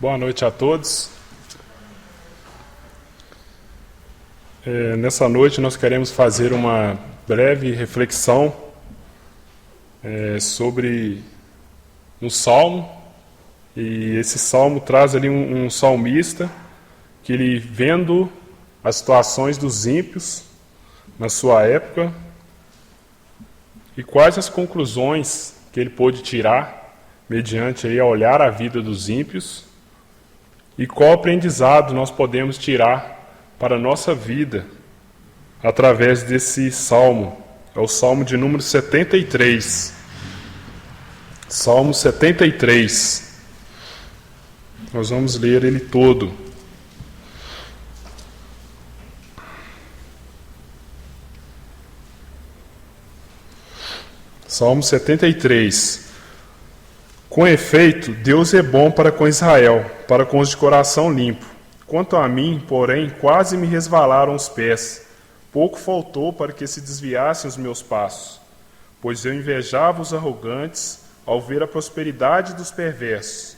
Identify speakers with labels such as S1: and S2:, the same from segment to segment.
S1: Boa noite a todos. Nessa noite nós queremos fazer uma breve reflexão sobre um salmo, e esse salmo traz ali um salmista que ele, vendo as situações dos ímpios na sua época e quais as conclusões que ele pôde tirar mediante aí a olhar a vida dos ímpios e qual aprendizado nós podemos tirar para a nossa vida através desse salmo. É o salmo de número 73. Salmo 73. Nós vamos ler ele todo. Salmo 73. Com efeito, Deus é bom para com Israel, para com os de coração limpo. Quanto a mim, porém, quase me resvalaram os pés. Pouco faltou para que se desviassem os meus passos. Pois eu invejava os arrogantes ao ver a prosperidade dos perversos.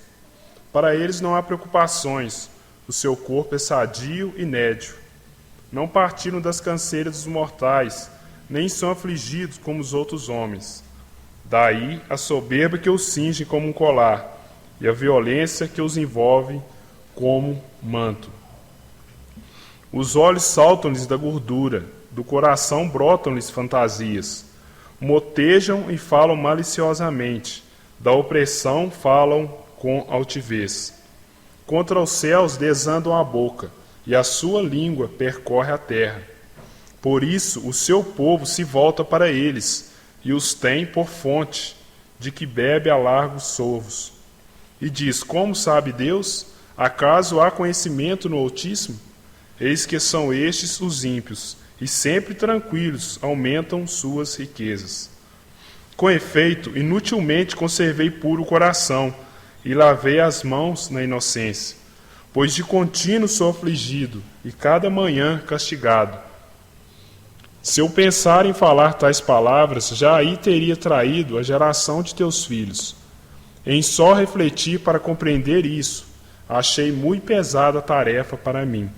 S1: Para eles não há preocupações, o seu corpo é sadio e nédio. Não partiram das canseiras dos mortais, nem são afligidos como os outros homens. Daí a soberba que os cinge como um colar, e a violência que os envolve como manto. Os olhos saltam-lhes da gordura, do coração brotam-lhes fantasias. Motejam e falam maliciosamente, da opressão falam com altivez. Contra os céus desandam a boca, e a sua língua percorre a terra. Por isso o seu povo se volta para eles, e os tem por fonte, de que bebe a largos sorvos. E diz: como sabe Deus? Acaso há conhecimento no Altíssimo? Eis que são estes os ímpios, e sempre tranquilos aumentam suas riquezas. Com efeito, inutilmente conservei puro o coração, e lavei as mãos na inocência. Pois de contínuo sou afligido, e cada manhã castigado. Se eu pensar em falar tais palavras, já aí teria traído a geração de teus filhos. Em só refletir para compreender isso, achei muito pesada a tarefa para mim.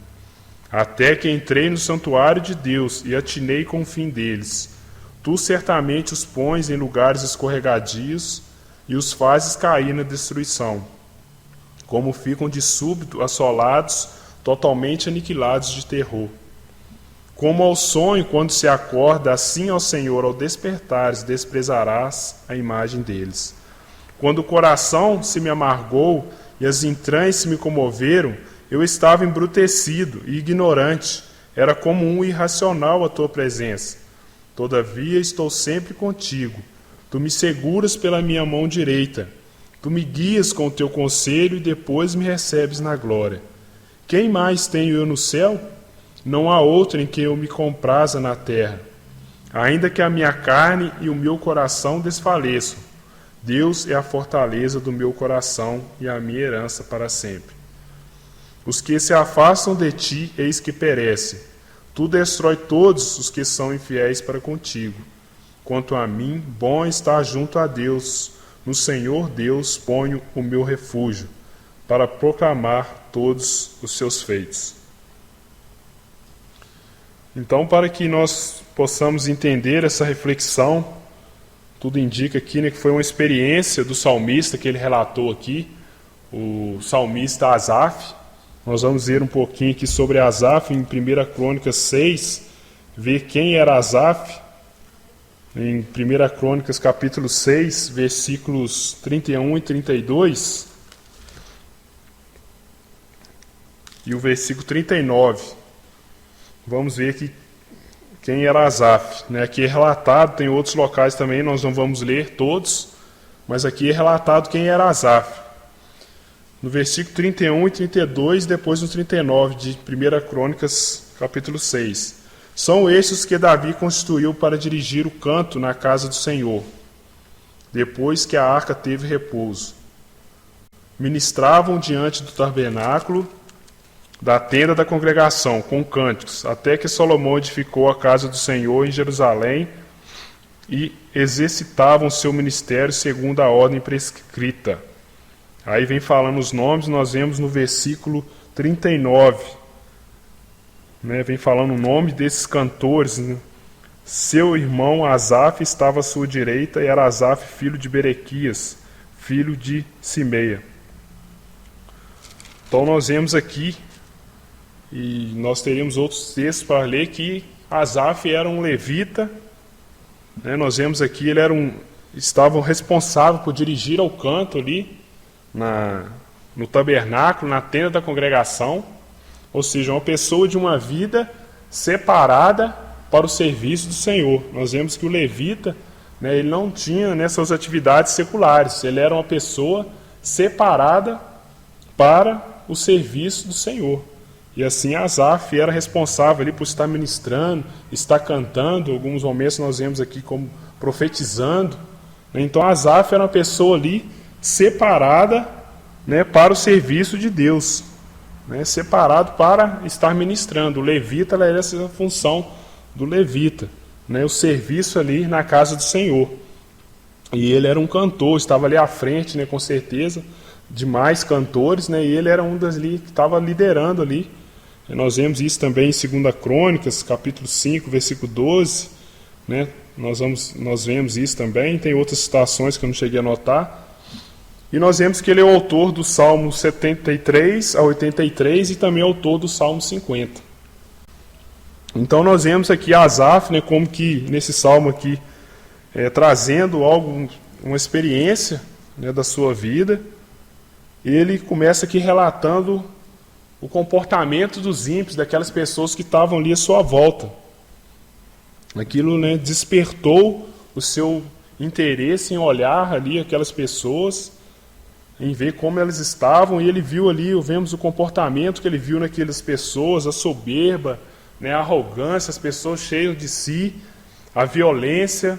S1: Até que entrei no santuário de Deus e atinei com o fim deles. Tu certamente os pões em lugares escorregadios e os fazes cair na destruição. Como ficam de súbito assolados, totalmente aniquilados de terror. Como ao sonho, quando se acorda, assim ao Senhor, ao despertares, desprezarás a imagem deles. Quando o coração se me amargou e as entranhas se me comoveram, eu estava embrutecido e ignorante, era como um irracional à tua presença. Todavia estou sempre contigo, tu me seguras pela minha mão direita, tu me guias com o teu conselho e depois me recebes na glória. Quem mais tenho eu no céu? Não há outro em que eu me compraza na terra. Ainda que a minha carne e o meu coração desfaleçam, Deus é a fortaleza do meu coração e a minha herança para sempre. Os que se afastam de ti, eis que perecem. Tu destrói todos os que são infiéis para contigo. Quanto a mim, bom estar junto a Deus. No Senhor Deus ponho o meu refúgio, para proclamar todos os seus feitos. Então, para que nós possamos entender essa reflexão, tudo indica aqui, que foi uma experiência do salmista que ele relatou aqui, o salmista Asaf. Nós vamos ver um pouquinho aqui sobre Asaf em 1 Crônicas 6, ver quem era Asaf. Em 1 Crônicas capítulo 6, versículos 31 e 32, e o versículo 39. Vamos ver aqui quem era Asaf. Aqui é relatado, tem outros locais também, nós não vamos ler todos, mas aqui é relatado quem era Asaf. No versículo 31 e 32, depois no 39 de 1 Crônicas, capítulo 6. São estes que Davi constituiu para dirigir o canto na casa do Senhor, depois que a arca teve repouso. Ministravam diante do tabernáculo da tenda da congregação, com cânticos, até que Salomão edificou a casa do Senhor em Jerusalém e exercitavam seu ministério segundo a ordem prescrita. Aí vem falando os nomes, nós vemos no versículo 39, né? Vem falando o nome desses cantores, né? Seu irmão Asaf estava à sua direita, e era Asaf, filho de Berequias, filho de Simeia. Então nós vemos aqui, e nós teríamos outros textos para ler, que Asaf era um levita, né? Nós vemos aqui, ele estava responsável por dirigir ao canto ali, no tabernáculo, na tenda da congregação, ou seja, uma pessoa de uma vida separada para o serviço do Senhor. Nós vemos que o levita, né, ele não tinha nessas atividades seculares, ele era uma pessoa separada para o serviço do Senhor. E assim Asaf era responsável ali por estar ministrando, estar cantando, alguns momentos nós vemos aqui como profetizando. Então Asaf era uma pessoa ali separada, né, para o serviço de Deus, né, separado para estar ministrando. O levita era essa função do levita, né, o serviço ali na casa do Senhor. E ele era um cantor, estava ali à frente, né, com certeza, de mais cantores, né, e ele era um das ali que estava liderando ali. E nós vemos isso também em 2 Crônicas, capítulo 5, versículo 12, né, nós vemos isso também. Tem outras citações que eu não cheguei a anotar. E nós vemos que ele é o autor do Salmo 73 a 83 e também é autor do Salmo 50. Então nós vemos aqui Asaf, né, como que nesse salmo aqui, trazendo uma experiência, né, da sua vida. Ele começa aqui relatando o comportamento dos ímpios, daquelas pessoas que estavam ali à sua volta. Aquilo, né, despertou o seu interesse em olhar ali aquelas pessoas, em ver como elas estavam, e ele viu ali, vemos o comportamento que ele viu naquelas pessoas, a soberba, né, a arrogância, as pessoas cheias de si, a violência,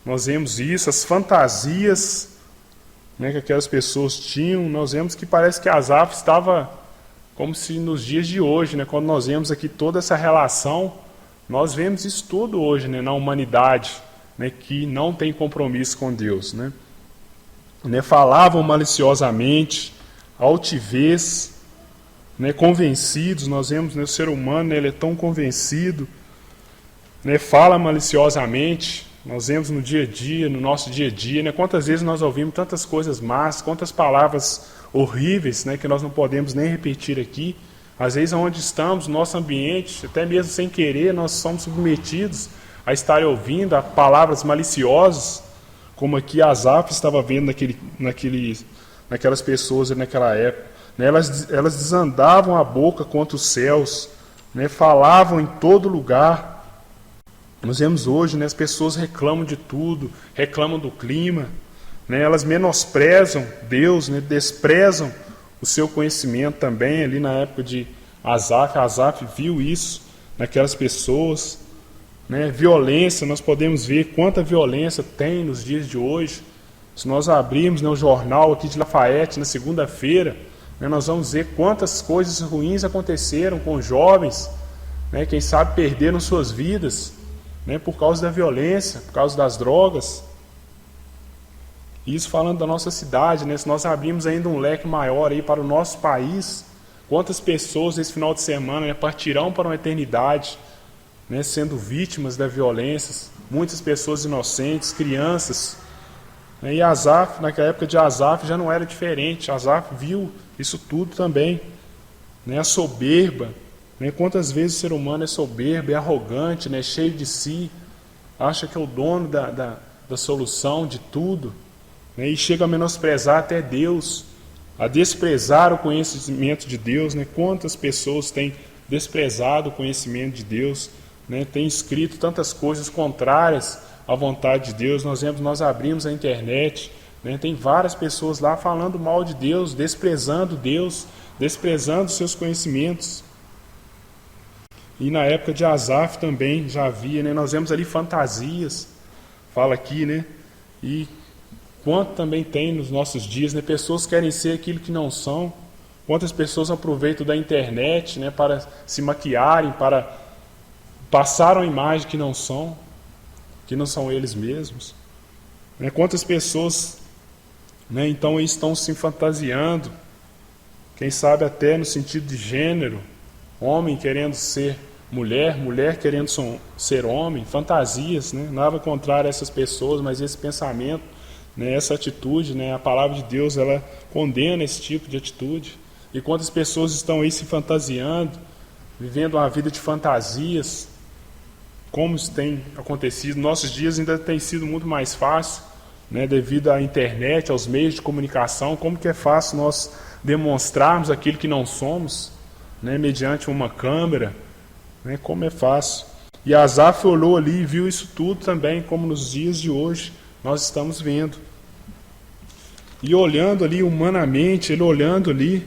S1: nós vemos isso, as fantasias, né, que aquelas pessoas tinham. Nós vemos que parece que Asaf estava como se nos dias de hoje, né, quando nós vemos aqui toda essa relação, nós vemos isso tudo hoje, né, na humanidade, né, que não tem compromisso com Deus, né? Falavam maliciosamente, altivez, né, convencidos. Nós vemos, né, o ser humano, né, ele é tão convencido, né, fala maliciosamente. Nós vemos no dia a dia, no nosso dia a dia, né, quantas vezes nós ouvimos tantas coisas más, quantas palavras horríveis, né, que nós não podemos nem repetir aqui. Às vezes, onde estamos, no nosso ambiente, até mesmo sem querer, nós somos submetidos a estar ouvindo a palavras maliciosas, como aqui Asaf estava vendo naquelas pessoas naquela época. Né, elas desandavam a boca contra os céus, né, falavam em todo lugar. Nós vemos hoje, né, as pessoas reclamam de tudo, reclamam do clima, né, elas menosprezam Deus, né, desprezam o seu conhecimento também. Ali na época de Asaf viu isso naquelas pessoas. Né, violência, nós podemos ver quanta violência tem nos dias de hoje. Se nós abrirmos, né, o jornal aqui de Lafayette na segunda-feira, né, nós vamos ver quantas coisas ruins aconteceram com jovens, né, quem sabe perderam suas vidas, né, por causa da violência, por causa das drogas. Isso falando da nossa cidade, né, se nós abrirmos ainda um leque maior aí para o nosso país, quantas pessoas esse final de semana, né, partirão para uma eternidade, né, sendo vítimas da violência, muitas pessoas inocentes, crianças. E Asaf, naquela época de Asaf, já não era diferente. Asaf viu isso tudo também, né, a soberba, né, quantas vezes o ser humano é soberbo, é arrogante, né, cheio de si, acha que é o dono da solução de tudo, né, e chega a menosprezar até Deus, a desprezar o conhecimento de Deus. Né, quantas pessoas têm desprezado o conhecimento de Deus, né, tem escrito tantas coisas contrárias à vontade de Deus. Nós abrimos a internet, né, tem várias pessoas lá falando mal de Deus, desprezando os seus conhecimentos. E na época de Asaf também já havia, né, nós vemos ali fantasias, fala aqui, né, e quanto também tem nos nossos dias, né, pessoas querem ser aquilo que não são. Quantas pessoas aproveitam da internet, né, para se maquiarem, para passar uma imagem que não são eles mesmos. Né? Quantas pessoas né? Então eles estão se fantasiando, quem sabe até no sentido de gênero, homem querendo ser mulher, mulher querendo ser homem, fantasias, né? Nada contrário a essas pessoas, mas esse pensamento, né, essa atitude, né, a palavra de Deus, ela condena esse tipo de atitude. E quando as pessoas estão aí se fantasiando, vivendo uma vida de fantasias, como isso tem acontecido, nossos dias ainda tem sido muito mais fácil, né, devido à internet, aos meios de comunicação, como que é fácil nós demonstrarmos aquilo que não somos, né, mediante uma câmera, né, como é fácil. E Asaf olhou ali e viu isso tudo também, como nos dias de hoje nós estamos vendo. E olhando ali humanamente, ele olhando ali,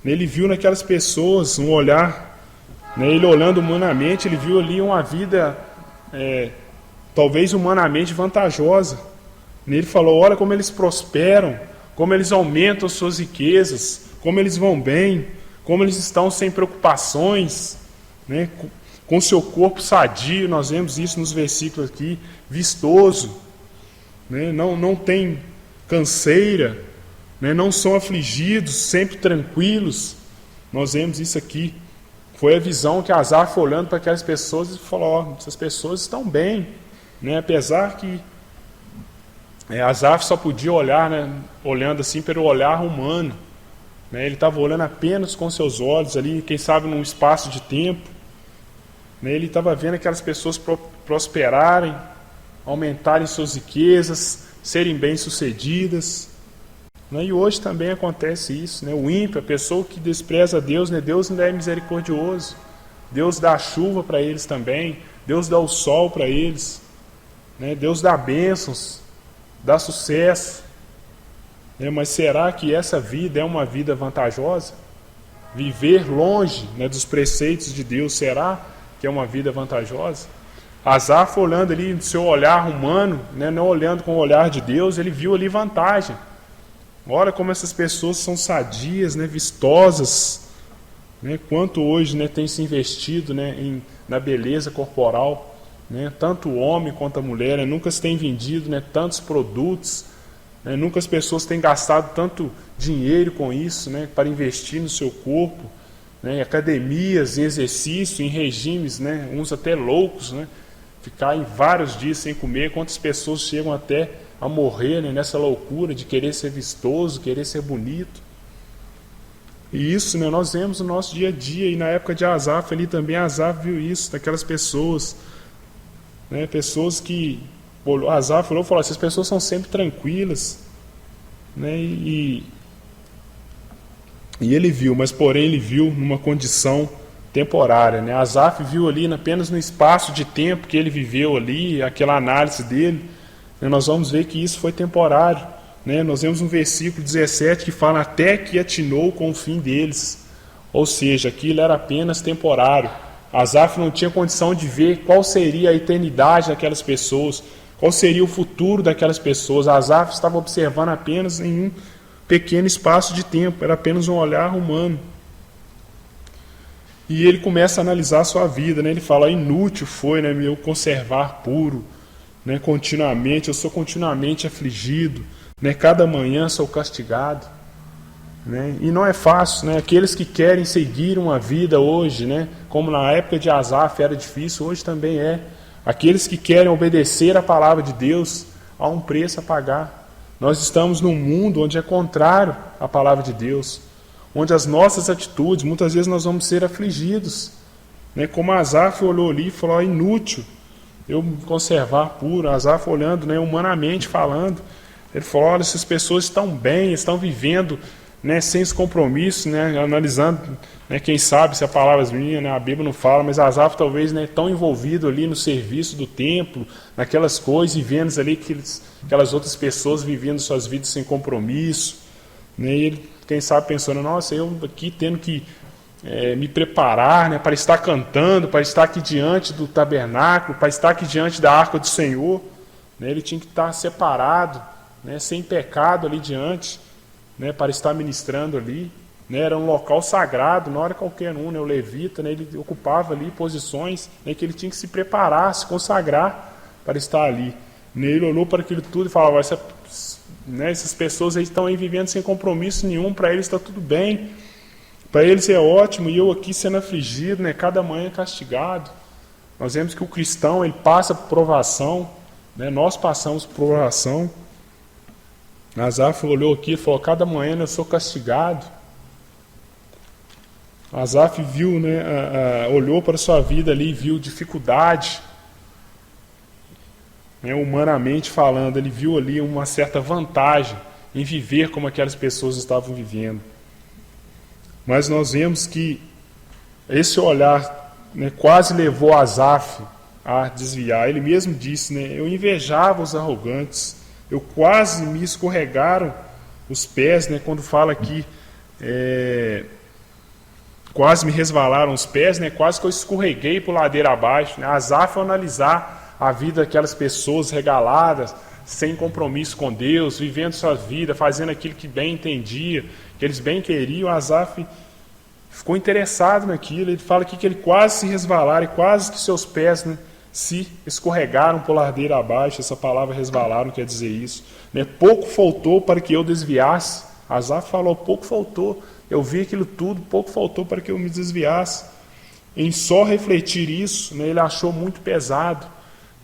S1: ele viu naquelas pessoas um olhar, né, ele olhando humanamente, ele viu ali uma vida talvez humanamente vantajosa. Ele falou, olha como eles prosperam, como eles aumentam suas riquezas, como eles vão bem, como eles estão sem preocupações, né, com seu corpo sadio, nós vemos isso nos versículos aqui, vistoso, né, não tem canseira, né, não são afligidos, sempre tranquilos. Nós vemos isso aqui. Foi a visão que Asaf foi olhando para aquelas pessoas e falou, ó, essas pessoas estão bem, né, apesar que Asaf só podia olhar, né, olhando assim pelo olhar humano, né, ele estava olhando apenas com seus olhos ali, quem sabe num espaço de tempo, né, ele estava vendo aquelas pessoas prosperarem, aumentarem suas riquezas, serem bem-sucedidas, né, e hoje também acontece isso, né, o ímpio, a pessoa que despreza Deus, né, Deus ainda é misericordioso, Deus dá a chuva para eles também, Deus dá o sol para eles, né, Deus dá bênçãos, dá sucesso, né, mas será que essa vida é uma vida vantajosa? Viver longe, né, dos preceitos de Deus, será que é uma vida vantajosa? Asaf, olhando ali no seu olhar humano, né, não olhando com o olhar de Deus, ele viu ali vantagem. Olha como essas pessoas são sadias, né, vistosas, né, quanto hoje, né, tem se investido, né, na beleza corporal, né, tanto o homem quanto a mulher, né, nunca se tem vendido, né, tantos produtos, né, nunca as pessoas têm gastado tanto dinheiro com isso, né, para investir no seu corpo, né, em academias, em exercício, em regimes, né, uns até loucos, né, ficar em vários dias sem comer, quantas pessoas chegam até a morrer, né, nessa loucura de querer ser vistoso, querer ser bonito. E isso, né, nós vemos no nosso dia a dia, e na época de Asaf ali também, Asaf viu isso, daquelas pessoas, né, pessoas que Asaf falou, essas pessoas são sempre tranquilas, né, e ele viu, mas porém ele viu numa condição temporária, né? Asaf viu ali apenas no espaço de tempo que ele viveu ali, aquela análise dele, né, nós vamos ver que isso foi temporário, né? Nós vemos um versículo 17 que fala até que atinou com o fim deles, ou seja, aquilo era apenas temporário. Asaf não tinha condição de ver qual seria a eternidade daquelas pessoas, qual seria o futuro daquelas pessoas. Asaf estava observando apenas em um pequeno espaço de tempo, era apenas um olhar humano. E ele começa a analisar a sua vida, né? Ele fala, inútil foi, né, eu conservar puro, né, continuamente, eu sou continuamente afligido, né, cada manhã sou castigado, né, e não é fácil, né, aqueles que querem seguir uma vida hoje, né, como na época de Asaf era difícil, hoje também é, aqueles que querem obedecer a palavra de Deus, há um preço a pagar. Nós estamos num mundo onde é contrário à palavra de Deus, onde as nossas atitudes, muitas vezes nós vamos ser afligidos, né, como Asaf olhou ali e falou, inútil eu me conservar puro. Asaf olhando, né, humanamente falando, ele falou, olha, essas pessoas estão bem, estão vivendo, né, sem esse compromisso, né, analisando, né, quem sabe se a palavra é minha, né, a Bíblia não fala, mas Asaf talvez, né, tão envolvido ali no serviço do templo, naquelas coisas, e vendo ali aquelas outras pessoas vivendo suas vidas sem compromisso, né, e ele, quem sabe, pensando, nossa, eu aqui tendo que me preparar, né, para estar cantando, para estar aqui diante do tabernáculo, para estar aqui diante da arca do Senhor, né, ele tinha que estar separado, né, sem pecado ali diante, né, para estar ministrando ali, né, era um local sagrado, não era qualquer um, né, o levita, né, ele ocupava ali posições, né, que ele tinha que se preparar, se consagrar para estar ali, Ele olhou para aquilo tudo e falava, essas pessoas aí estão aí vivendo sem compromisso nenhum, para eles está tudo bem, para eles é ótimo, e eu aqui sendo afligido, né, cada manhã castigado. Nós vemos que o cristão, ele passa por provação, né, nós passamos por provação. Asaf olhou aqui e falou, cada manhã eu sou castigado. Asaf viu, né, olhou para a sua vida ali, viu dificuldade, né, humanamente falando, ele viu ali uma certa vantagem em viver como aquelas pessoas estavam vivendo. Mas nós vemos que esse olhar, né, quase levou Asaf a desviar. Ele mesmo disse, né, eu invejava os arrogantes, eu quase me escorregaram os pés, né, quando fala aqui, quase me resvalaram os pés, né, quase que eu escorreguei por ladeira abaixo. Né. Asaf, ao analisar a vida daquelas pessoas regaladas, sem compromisso com Deus, vivendo sua vida, fazendo aquilo que bem entendia, que eles bem queriam, Asaf ficou interessado naquilo. Ele fala aqui que ele quase se resvalaram e quase que seus pés, né, se escorregaram por ladeira abaixo. Essa palavra resvalaram quer dizer isso. Né? Pouco faltou para que eu desviasse. Asaf falou, pouco faltou. Eu vi aquilo tudo, pouco faltou para que eu me desviasse. Em só refletir isso, né, ele achou muito pesado.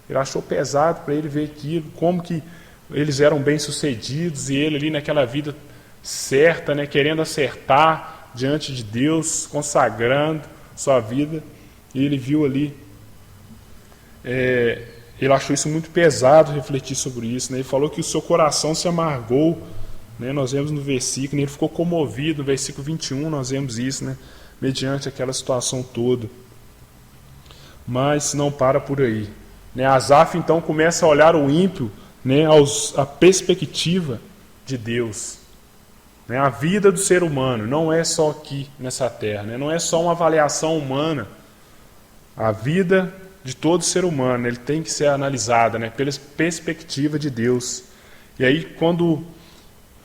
S1: Ele achou pesado para ele ver aquilo, como que eles eram bem-sucedidos e ele ali naquela vida certa, né, querendo acertar diante de Deus, consagrando sua vida. E ele viu ali, ele achou isso muito pesado refletir sobre isso. Né? Ele falou que o seu coração se amargou. Né? Nós vemos no versículo, ele ficou comovido, no versículo 21 nós vemos isso, né? Mediante aquela situação toda. Mas não para por aí. Né? Asaf então começa a olhar o ímpio, né, a perspectiva de Deus. Né? A vida do ser humano não é só aqui nessa terra, né? Não é só uma avaliação humana. A vida de todo ser humano, ele tem que ser analisada, né, pela perspectiva de Deus. E aí quando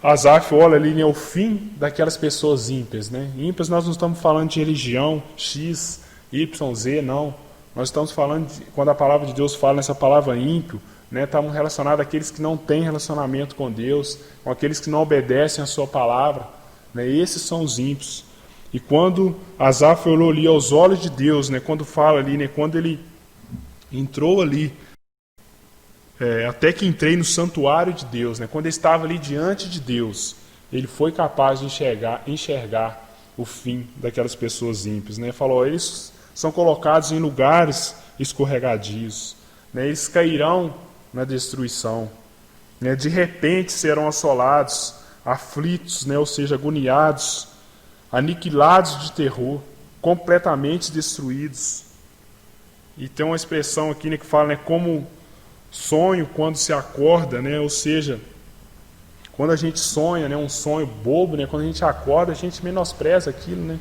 S1: Asaf olha ali, né, o fim daquelas pessoas ímpias. Né? Ímpias nós não estamos falando de religião X, Y, Z, não. Nós estamos falando, quando a palavra de Deus fala nessa palavra ímpio, né, estamos relacionados àqueles que não têm relacionamento com Deus, com aqueles que não obedecem a sua palavra. Né, esses são os ímpios. E quando Asaf olhou ali aos olhos de Deus, né, quando fala ali, né, quando ele entrou ali, até que entrei no santuário de Deus, né, quando ele estava ali diante de Deus, ele foi capaz de enxergar o fim daquelas pessoas ímpias. Né, falou, eles são colocados em lugares escorregadios, né? Eles cairão na destruição, né? De repente serão assolados, aflitos, né? Ou seja, agoniados, aniquilados de terror, completamente destruídos. E tem uma expressão aqui, né, que fala, né, como sonho quando se acorda, né? Ou seja, quando a gente sonha, né, um sonho bobo, né, quando a gente acorda, a gente menospreza aquilo, né?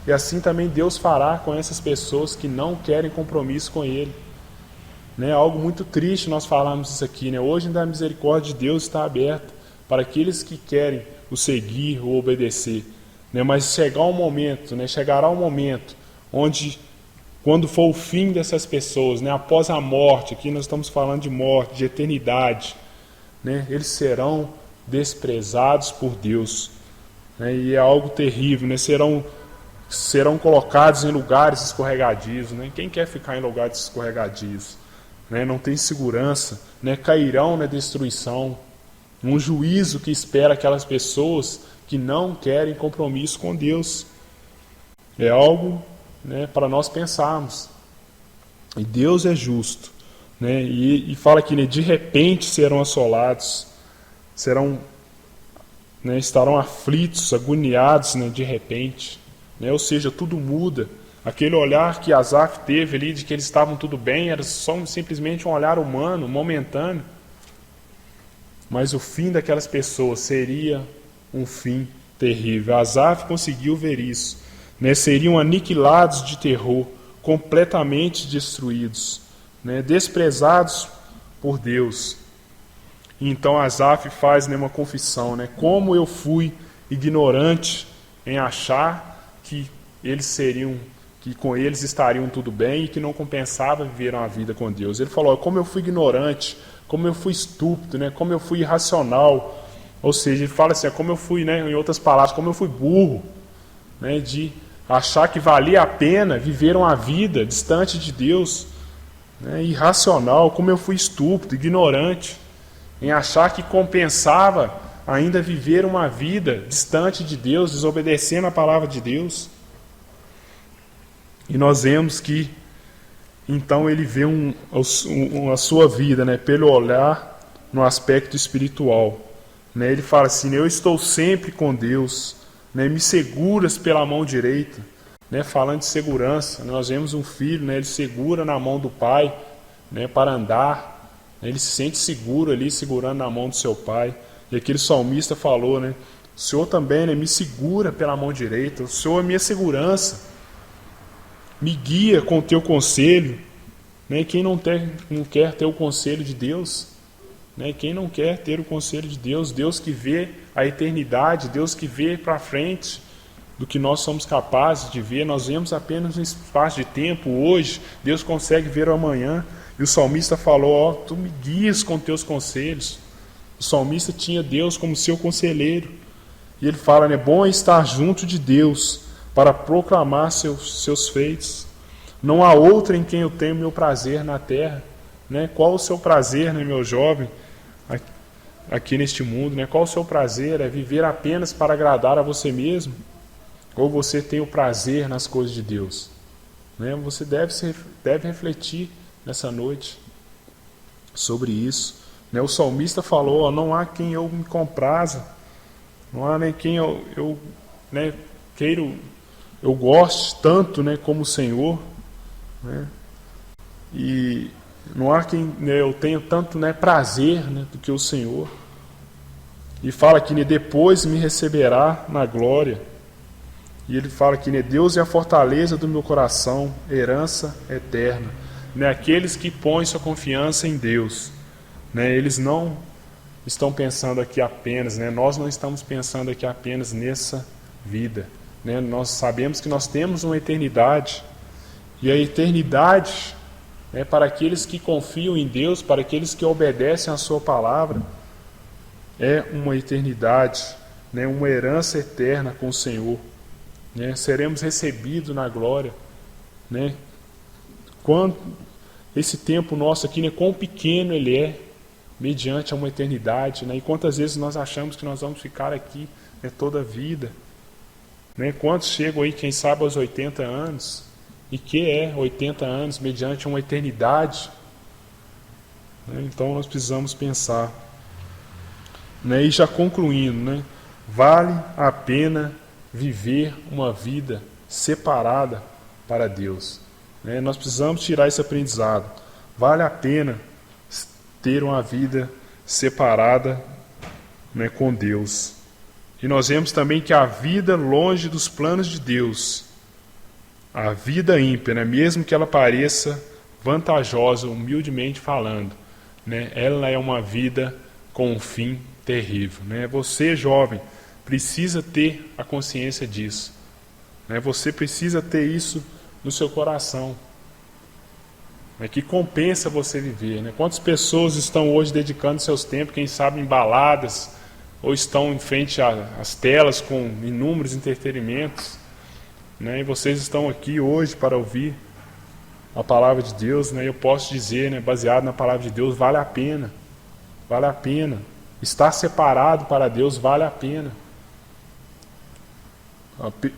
S1: E assim também Deus fará com essas pessoas que não querem compromisso com Ele. Né? Algo muito triste nós falamos isso aqui. Né? Hoje ainda a misericórdia de Deus está aberta para aqueles que querem o seguir ou obedecer. Né? Mas chegará um momento onde, quando for o fim dessas pessoas, né, após a morte, aqui nós estamos falando de morte, de eternidade, né, eles serão desprezados por Deus. Né? E é algo terrível, né? Serão colocados em lugares escorregadios. Né? Quem quer ficar em lugares escorregadios? Né? Não tem segurança, né? Cairão na destruição. Um juízo que espera aquelas pessoas que não querem compromisso com Deus. É algo, né, para nós pensarmos. E Deus é justo. Né? E fala aqui, né, de repente serão assolados, né, estarão aflitos, agoniados, né, de repente. Né? Ou seja, tudo muda. Aquele olhar que Asaf teve ali de que eles estavam tudo bem era só simplesmente um olhar humano, momentâneo. Mas o fim daquelas pessoas seria um fim terrível. Asaf conseguiu ver isso. Né? Seriam aniquilados de terror, completamente destruídos, né? Desprezados por Deus. E então Asaf faz, né, uma confissão. Né? Como eu fui ignorante em achar que com eles estariam tudo bem e que não compensava viver uma vida com Deus. Ele falou, como eu fui ignorante, como eu fui estúpido, né? Como eu fui irracional. Ou seja, ele fala assim, como eu fui, né? Em outras palavras, como eu fui burro, né? De achar que valia a pena viver uma vida distante de Deus, né? Irracional, como eu fui estúpido, ignorante, em achar que compensava ainda viver uma vida distante de Deus, desobedecendo a palavra de Deus. E nós vemos que então ele vê a sua vida, né, pelo olhar no aspecto espiritual. Né? Ele fala assim, eu estou sempre com Deus, né, me seguras pela mão direita. Né? Falando de segurança, nós vemos um filho, né, ele segura na mão do pai, né, para andar. Ele se sente seguro ali, segurando na mão do seu pai. E aquele salmista falou, né, o Senhor também, né, me segura pela mão direita, o Senhor é minha segurança. Me guia com o teu conselho. Né? Quem não quer ter o conselho de Deus? Né? Quem não quer ter o conselho de Deus? Deus que vê a eternidade, Deus que vê para frente do que nós somos capazes de ver. Nós vemos apenas um espaço de tempo hoje, Deus consegue ver o amanhã. E o salmista falou, tu me guias com teus conselhos. O salmista tinha Deus como seu conselheiro. E ele fala, né, bom é estar junto de Deus, para proclamar seus feitos. Não há outra em quem eu tenho meu prazer na terra. Né? Qual o seu prazer, né, meu jovem, aqui neste mundo? Né? Qual o seu prazer? É viver apenas para agradar a você mesmo? Ou você tem o prazer nas coisas de Deus? Né? Você deve refletir nessa noite sobre isso. Né? O salmista falou, não há quem eu me compraza, não há nem quem eu né, queiro... eu gosto tanto, né, como o Senhor, né, e não há quem, né, eu tenho tanto, né, prazer, né, do que o Senhor. E fala que, né, depois me receberá na glória. E ele fala que, né, Deus é a fortaleza do meu coração, herança eterna. Né, aqueles que põem sua confiança em Deus, né, eles não estão pensando aqui apenas, né, nós não estamos pensando aqui apenas nessa vida. Né? Nós sabemos que nós temos uma eternidade, e a eternidade, né, para aqueles que confiam em Deus, para aqueles que obedecem à sua palavra, é uma eternidade, né, uma herança eterna com o Senhor. Né? Seremos recebidos na glória. Né? Quando esse tempo nosso aqui, né, quão pequeno ele é, mediante a uma eternidade. Né? E quantas vezes nós achamos que nós vamos ficar aqui, né, toda a vida. Né? Quantos chegam aí, quem sabe, aos 80 anos? E que é 80 anos mediante uma eternidade? Né? Então nós precisamos pensar. Né? E já concluindo, né? Vale a pena viver uma vida separada para Deus. Né? Nós precisamos tirar esse aprendizado. Vale a pena ter uma vida separada, né, com Deus. E nós vemos também que a vida longe dos planos de Deus, a vida ímpia, né, mesmo que ela pareça vantajosa, humildemente falando, né, ela é uma vida com um fim terrível. Né? Você, jovem, precisa ter a consciência disso. Né? Você precisa ter isso no seu coração. Né? Que compensa você viver. Né? Quantas pessoas estão hoje dedicando seus tempos, quem sabe, em baladas, ou estão em frente às telas com inúmeros entretenimentos, né? E vocês estão aqui hoje para ouvir a palavra de Deus, né? Eu posso dizer, né, baseado na palavra de Deus, vale a pena. Vale a pena. Estar separado para Deus vale a pena.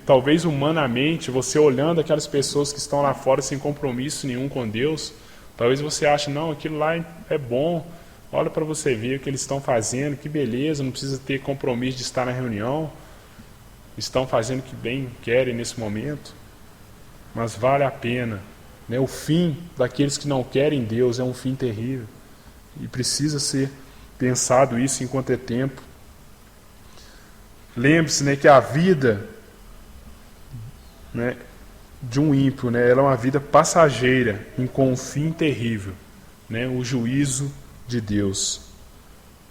S1: Talvez humanamente, você olhando aquelas pessoas que estão lá fora sem compromisso nenhum com Deus, talvez você ache, não, aquilo lá é bom. Olha para você ver o que eles estão fazendo, que beleza, não precisa ter compromisso de estar na reunião. Estão fazendo o que bem querem nesse momento. Mas vale a pena. Né? O fim daqueles que não querem Deus é um fim terrível. E precisa ser pensado isso enquanto é tempo. Lembre-se, né, que a vida, né, de um ímpio, né, ela é uma vida passageira e com um fim terrível. Né, o juízo de Deus.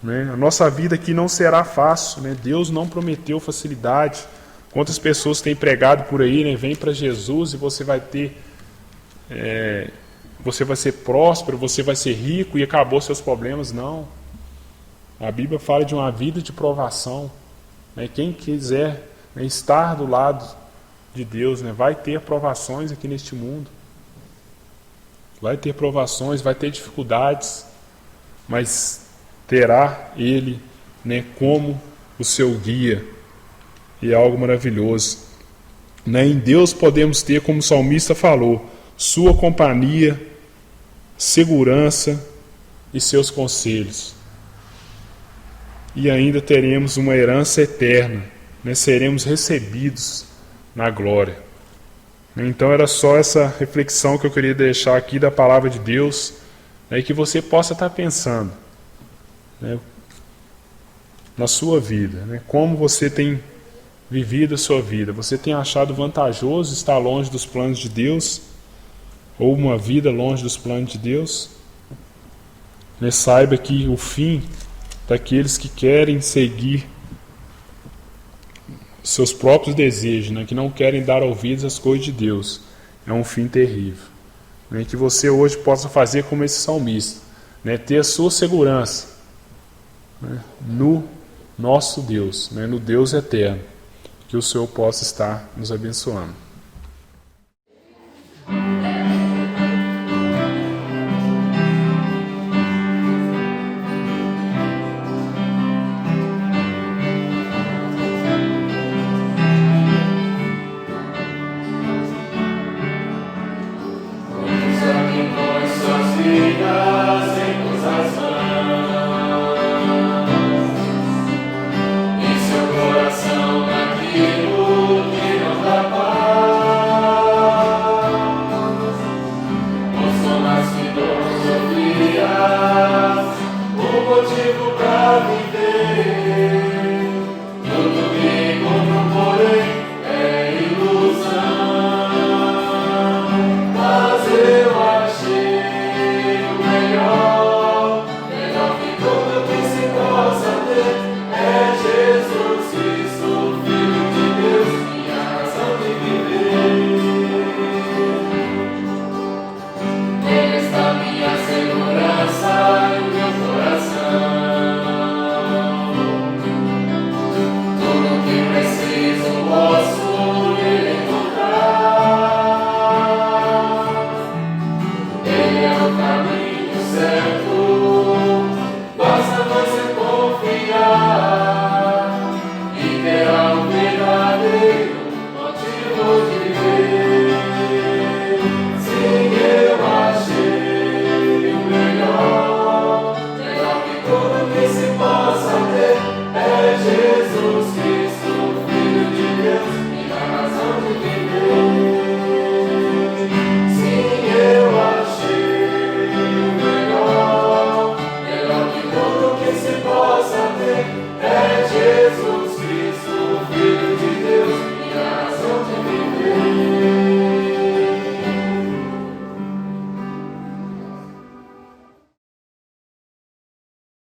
S1: Né? A nossa vida aqui não será fácil. Né? Deus não prometeu facilidade. Quantas pessoas têm pregado por aí, né? Vem para Jesus e você vai ter você vai ser próspero, você vai ser rico e acabou seus problemas. Não. A Bíblia fala de uma vida de provação. Quem quiser estar do lado de Deus, vai ter provações aqui neste mundo. Vai ter provações, vai ter dificuldades, mas terá Ele como o seu guia. E é algo maravilhoso. Em Deus podemos ter, como o salmista falou, sua companhia, segurança e seus conselhos. E ainda teremos uma herança eterna, seremos recebidos na glória. Então era só essa reflexão que eu queria deixar aqui da palavra de Deus, e que você possa estar pensando na sua vida, como você tem vivido a sua vida. Você tem achado vantajoso estar longe dos planos de Deus, ou uma vida longe dos planos de Deus? Saiba que o fim daqueles que querem seguir seus próprios desejos, que não querem dar ouvidos às coisas de Deus, é um fim terrível. Que você hoje possa fazer como esse salmista, ter a sua segurança no nosso Deus, no Deus eterno. Que o Senhor possa estar nos abençoando.
S2: Motivo